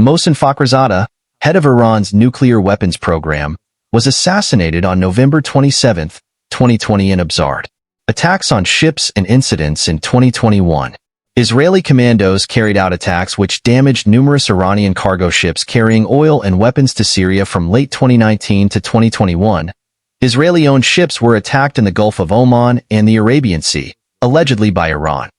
Mohsen Fakhrizadeh, head of Iran's nuclear weapons program, was assassinated on November 27, 2020 in Abzard. Attacks on ships and incidents in 2021. Israeli commandos carried out attacks which damaged numerous Iranian cargo ships carrying oil and weapons to Syria from late 2019 to 2021. Israeli-owned ships were attacked in the Gulf of Oman and the Arabian Sea, allegedly by Iran.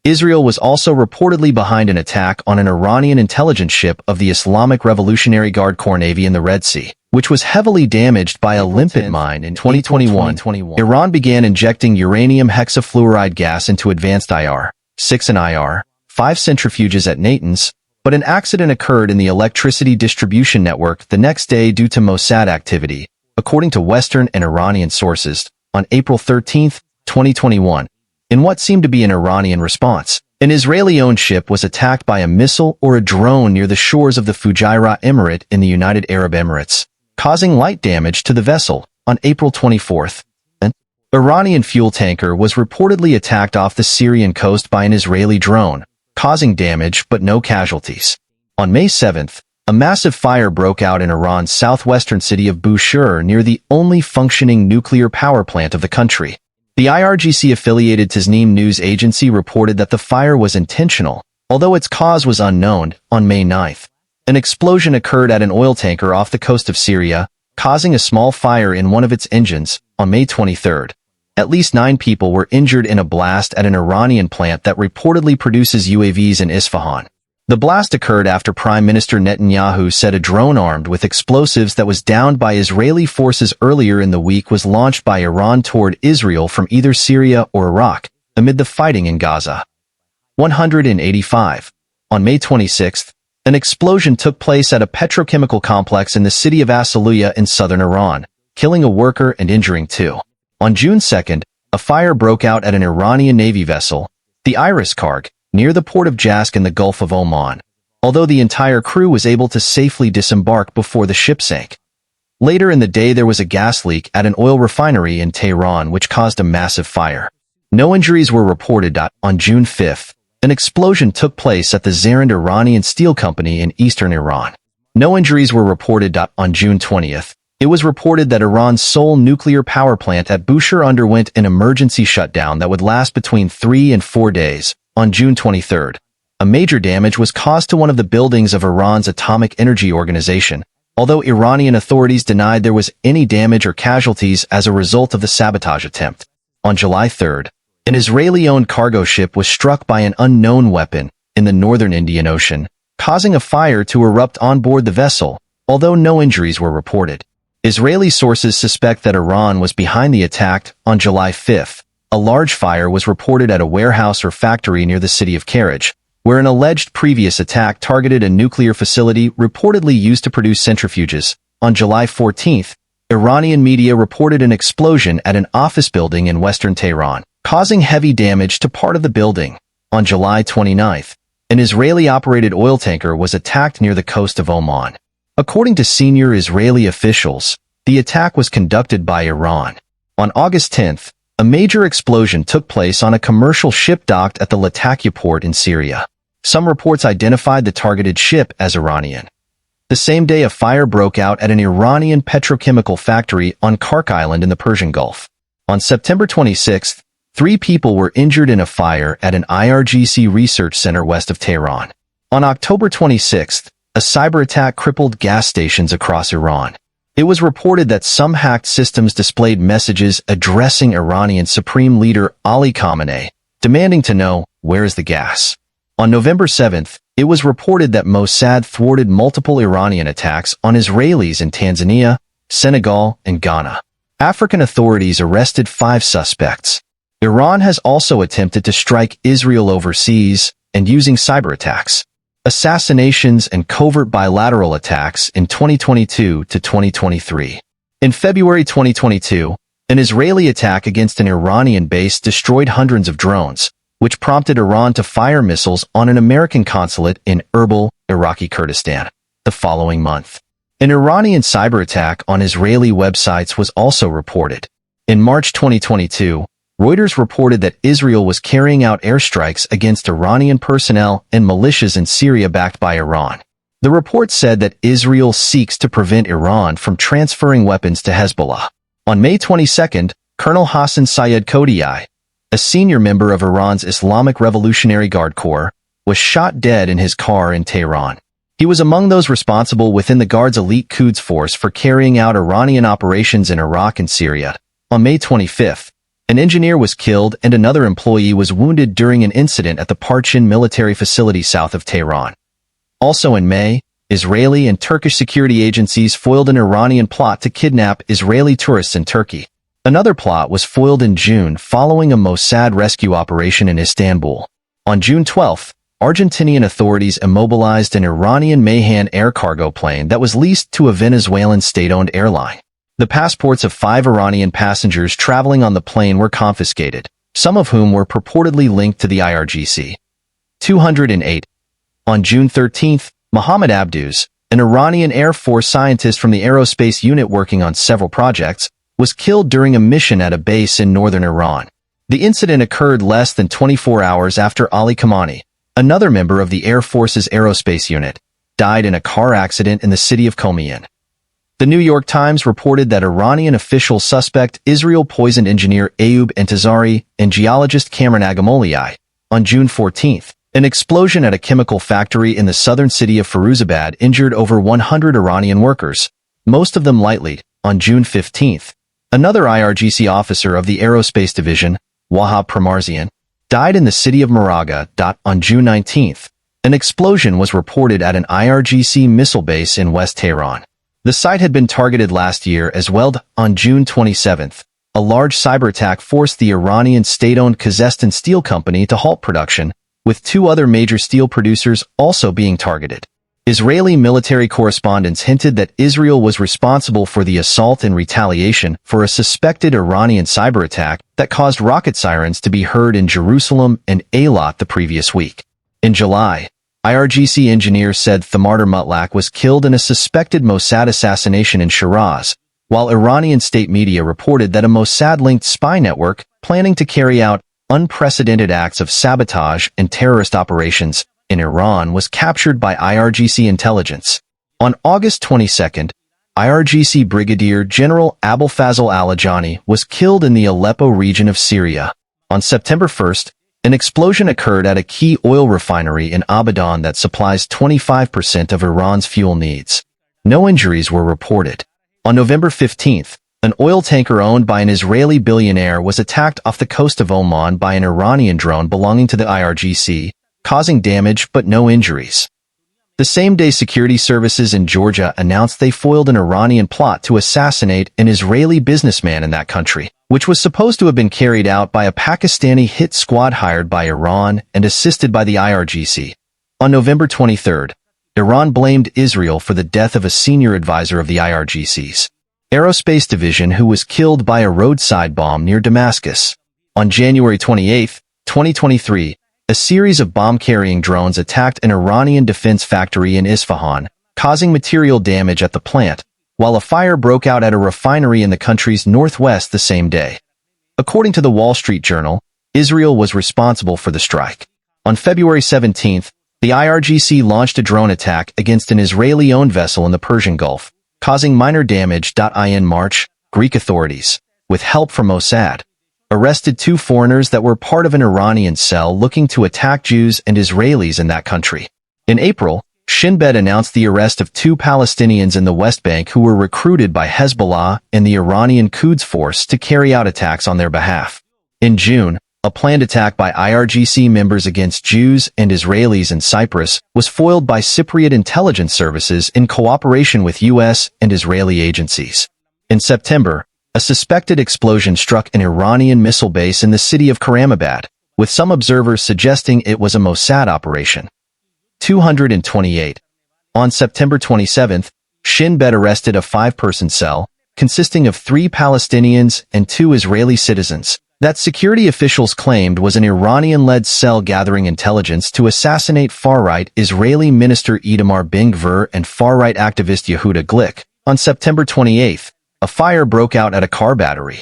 Israel was also reportedly behind an attack on an Iranian intelligence ship of the Islamic Revolutionary Guard Corps Navy in the Red Sea, which was heavily damaged by a limpet mine in 2021. Iran began injecting uranium hexafluoride gas into advanced IR-6 and IR-5 centrifuges at Natanz, but an accident occurred in the electricity distribution network the next day due to Mossad activity, according to Western and Iranian sources, on April 13, 2021. In what seemed to be an Iranian response, an Israeli-owned ship was attacked by a missile or a drone near the shores of the Fujairah Emirate in the United Arab Emirates, causing light damage to the vessel. On April 24, an Iranian fuel tanker was reportedly attacked off the Syrian coast by an Israeli drone, causing damage but no casualties. On May 7, a massive fire broke out in Iran's southwestern city of Bushehr near the only functioning nuclear power plant of the country. The IRGC-affiliated Tasnim news agency reported that the fire was intentional, although its cause was unknown. On May 9, an explosion occurred at an oil tanker off the coast of Syria, causing a small fire in one of its engines. On May 23, at least 9 people were injured in a blast at an Iranian plant that reportedly produces UAVs in Isfahan. The blast occurred after Prime Minister Netanyahu said a drone armed with explosives that was downed by Israeli forces earlier in the week was launched by Iran toward Israel from either Syria or Iraq, amid the fighting in Gaza. 185. On May 26, an explosion took place at a petrochemical complex in the city of Asaluya in southern Iran, killing a worker and injuring 2. On June 2, a fire broke out at an Iranian Navy vessel, the Iris Karg, near the port of Jask in the Gulf of Oman, although the entire crew was able to safely disembark before the ship sank. Later in the day there was a gas leak at an oil refinery in Tehran which caused a massive fire. No injuries were reported. On June 5, an explosion took place at the Zarand Iranian Steel Company in eastern Iran. No injuries were reported. On June 20, it was reported that Iran's sole nuclear power plant at Bushehr underwent an emergency shutdown that would last between 3 and 4 days. On June 23, a major damage was caused to one of the buildings of Iran's Atomic Energy Organization, although Iranian authorities denied there was any damage or casualties as a result of the sabotage attempt. On July 3, an Israeli-owned cargo ship was struck by an unknown weapon in the northern Indian Ocean, causing a fire to erupt on board the vessel, although no injuries were reported. Israeli sources suspect that Iran was behind the attack. On July 5, a large fire was reported at a warehouse or factory near the city of Karaj, where an alleged previous attack targeted a nuclear facility reportedly used to produce centrifuges. On July 14, Iranian media reported an explosion at an office building in western Tehran, causing heavy damage to part of the building. On July 29, an Israeli-operated oil tanker was attacked near the coast of Oman. According to senior Israeli officials, the attack was conducted by Iran. On August 10, a major explosion took place on a commercial ship docked at the Latakia port in Syria. Some reports identified the targeted ship as Iranian. The same day a fire broke out at an Iranian petrochemical factory on Kark Island in the Persian Gulf. On September 26, 3 people were injured in a fire at an IRGC research center west of Tehran. On October 26, a cyber attack crippled gas stations across Iran. It was reported that some hacked systems displayed messages addressing Iranian Supreme Leader Ali Khamenei, demanding to know, where is the gas? On November 7, it was reported that Mossad thwarted multiple Iranian attacks on Israelis in Tanzania, Senegal, and Ghana. African authorities arrested 5 suspects. Iran has also attempted to strike Israel overseas and using cyber attacks, assassinations, and covert bilateral attacks in 2022 to 2023. In February 2022, an Israeli attack against an Iranian base destroyed hundreds of drones, which prompted Iran to fire missiles on an American consulate in Erbil, Iraqi Kurdistan, the following month. An Iranian cyber attack on Israeli websites was also reported. In March 2022, Reuters reported that Israel was carrying out airstrikes against Iranian personnel and militias in Syria backed by Iran. The report said that Israel seeks to prevent Iran from transferring weapons to Hezbollah. On May 22, Colonel Hassan Syed Khodai, a senior member of Iran's Islamic Revolutionary Guard Corps, was shot dead in his car in Tehran. He was among those responsible within the Guard's elite Quds force for carrying out Iranian operations in Iraq and Syria. On May 25, an engineer was killed and another employee was wounded during an incident at the Parchin military facility south of Tehran. Also in May, Israeli and Turkish security agencies foiled an Iranian plot to kidnap Israeli tourists in Turkey. Another plot was foiled in June following a Mossad rescue operation in Istanbul. On June 12, Argentinian authorities immobilized an Iranian Mahan air cargo plane that was leased to a Venezuelan state-owned airline. The passports of 5 Iranian passengers traveling on the plane were confiscated, some of whom were purportedly linked to the IRGC. 208. On June 13, Mohammad Abduz, an Iranian Air Force scientist from the aerospace unit working on several projects, was killed during a mission at a base in northern Iran. The incident occurred less than 24 hours after Ali Khamenei, another member of the Air Force's aerospace unit, died in a car accident in the city of Khomian. The New York Times reported that Iranian officials suspect Israel poisoned engineer Ayub Entazari and geologist Cameron Agamoliai. On June 14, an explosion at a chemical factory in the southern city of Firuzabad injured over 100 Iranian workers, most of them lightly. On June 15, another IRGC officer of the Aerospace Division, Wahab Pramarzian, died in the city of Moraga. On June 19, an explosion was reported at an IRGC missile base in West Tehran. The site had been targeted last year as well. On June 27, a large cyber attack forced the Iranian state-owned Kazakhstan Steel Company to halt production, with 2 other major steel producers also being targeted. Israeli military correspondents hinted that Israel was responsible for the assault in retaliation for a suspected Iranian cyber attack that caused rocket sirens to be heard in Jerusalem and Eilat the previous week. In July, IRGC engineer said Thamarder Mutlaq was killed in a suspected Mossad assassination in Shiraz, while Iranian state media reported that a Mossad-linked spy network planning to carry out unprecedented acts of sabotage and terrorist operations in Iran was captured by IRGC intelligence. On August 22, IRGC Brigadier General Abolfazl al-Ajani was killed in the Aleppo region of Syria. On September 1, an explosion occurred at a key oil refinery in Abadan that supplies 25% of Iran's fuel needs. No injuries were reported. On November 15, an oil tanker owned by an Israeli billionaire was attacked off the coast of Oman by an Iranian drone belonging to the IRGC, causing damage but no injuries. The same day, security services in Georgia announced they foiled an Iranian plot to assassinate an Israeli businessman in that country, which was supposed to have been carried out by a Pakistani hit squad hired by Iran and assisted by the IRGC. On November 23, Iran blamed Israel for the death of a senior advisor of the IRGC's Aerospace Division who was killed by a roadside bomb near Damascus. On January 28, 2023, a series of bomb-carrying drones attacked an Iranian defense factory in Isfahan, causing material damage at the plant, while a fire broke out at a refinery in the country's northwest the same day. According to the Wall Street Journal, Israel was responsible for the strike. On February 17, the IRGC launched a drone attack against an Israeli-owned vessel in the Persian Gulf, causing minor damage. In March, Greek authorities, with help from Mossad, arrested 2 foreigners that were part of an Iranian cell looking to attack Jews and Israelis in that country. In April, Shin Bet announced the arrest of 2 Palestinians in the West Bank who were recruited by Hezbollah and the Iranian Quds force to carry out attacks on their behalf. In June, a planned attack by IRGC members against Jews and Israelis in Cyprus was foiled by Cypriot intelligence services in cooperation with U.S. and Israeli agencies. In September, a suspected explosion struck an Iranian missile base in the city of Karamabad, with some observers suggesting it was a Mossad operation. 228. On September 27, Shin Bet arrested a 5-person cell, consisting of 3 Palestinians and 2 Israeli citizens, that security officials claimed was an Iranian-led cell gathering intelligence to assassinate far-right Israeli Minister Itamar Ben-Gvir and far-right activist Yehuda Glick. On September 28, a fire broke out at a car battery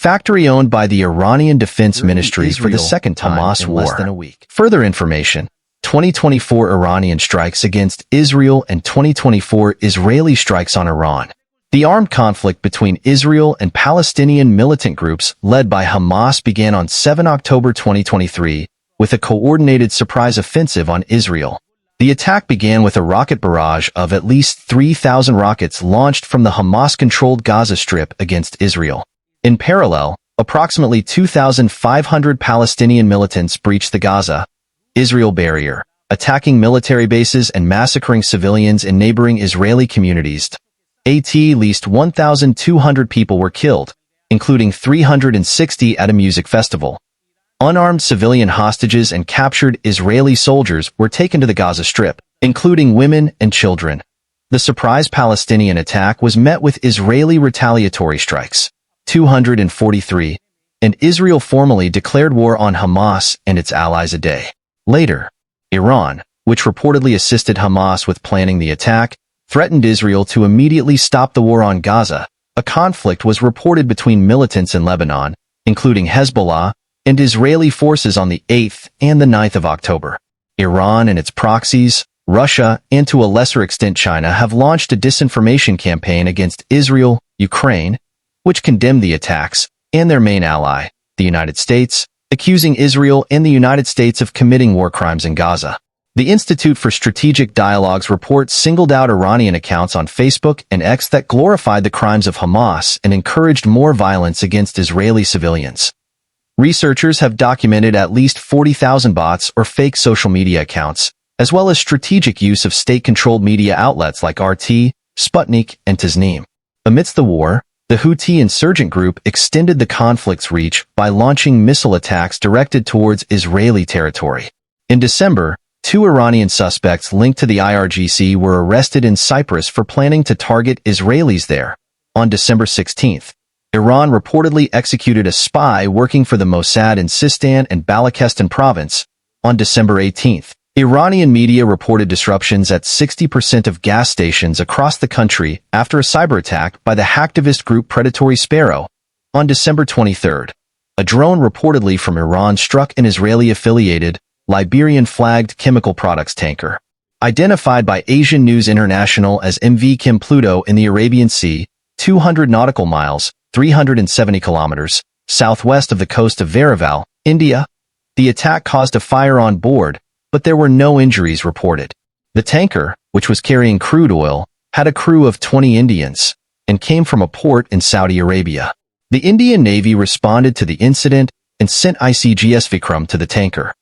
factory owned by the Iranian Defense Ministry for the second time in less than a week. Further information. 2024 Iranian strikes against Israel and 2024 Israeli strikes on Iran. The armed conflict between Israel and Palestinian militant groups led by Hamas began on 7 October 2023 with a coordinated surprise offensive on Israel. The attack began with a rocket barrage of at least 3,000 rockets launched from the Hamas-controlled Gaza Strip against Israel. In parallel, approximately 2,500 Palestinian militants breached the Gaza-Israel barrier, attacking military bases and massacring civilians in neighboring Israeli communities. At least 1,200 people were killed, including 360 at a music festival. Unarmed civilian hostages and captured Israeli soldiers were taken to the Gaza Strip, including women and children. The surprise Palestinian attack was met with Israeli retaliatory strikes. 243, and Israel formally declared war on Hamas and its allies a day later. Iran, which reportedly assisted Hamas with planning the attack, threatened Israel to immediately stop the war on Gaza. A conflict was reported between militants in Lebanon, including Hezbollah, and Israeli forces on the 8th and the 9th of October. Iran and its proxies, Russia, and to a lesser extent China have launched a disinformation campaign against Israel, Ukraine, which condemned the attacks, and their main ally, the United States, accusing Israel and the United States of committing war crimes in Gaza. The Institute for Strategic Dialogue's report singled out Iranian accounts on Facebook and X that glorified the crimes of Hamas and encouraged more violence against Israeli civilians. Researchers have documented at least 40,000 bots or fake social media accounts, as well as strategic use of state-controlled media outlets like RT, Sputnik, and Tasnim. Amidst the war, the Houthi insurgent group extended the conflict's reach by launching missile attacks directed towards Israeli territory. In December, 2 Iranian suspects linked to the IRGC were arrested in Cyprus for planning to target Israelis there. On December 16, Iran reportedly executed a spy working for the Mossad in Sistan and Balochistan province. On December 18, Iranian media reported disruptions at 60% of gas stations across the country after a cyber attack by the hacktivist group Predatory Sparrow. On December 23, a drone reportedly from Iran struck an Israeli-affiliated, Liberian-flagged chemical products tanker. Identified by Asian News International as MV Kim Pluto in the Arabian Sea, 200 nautical miles, 370 kilometers, southwest of the coast of Varaval, India. The attack caused a fire on board, but there were no injuries reported. The tanker, which was carrying crude oil, had a crew of 20 Indians, and came from a port in Saudi Arabia. The Indian Navy responded to the incident and sent ICGS Vikram to the tanker.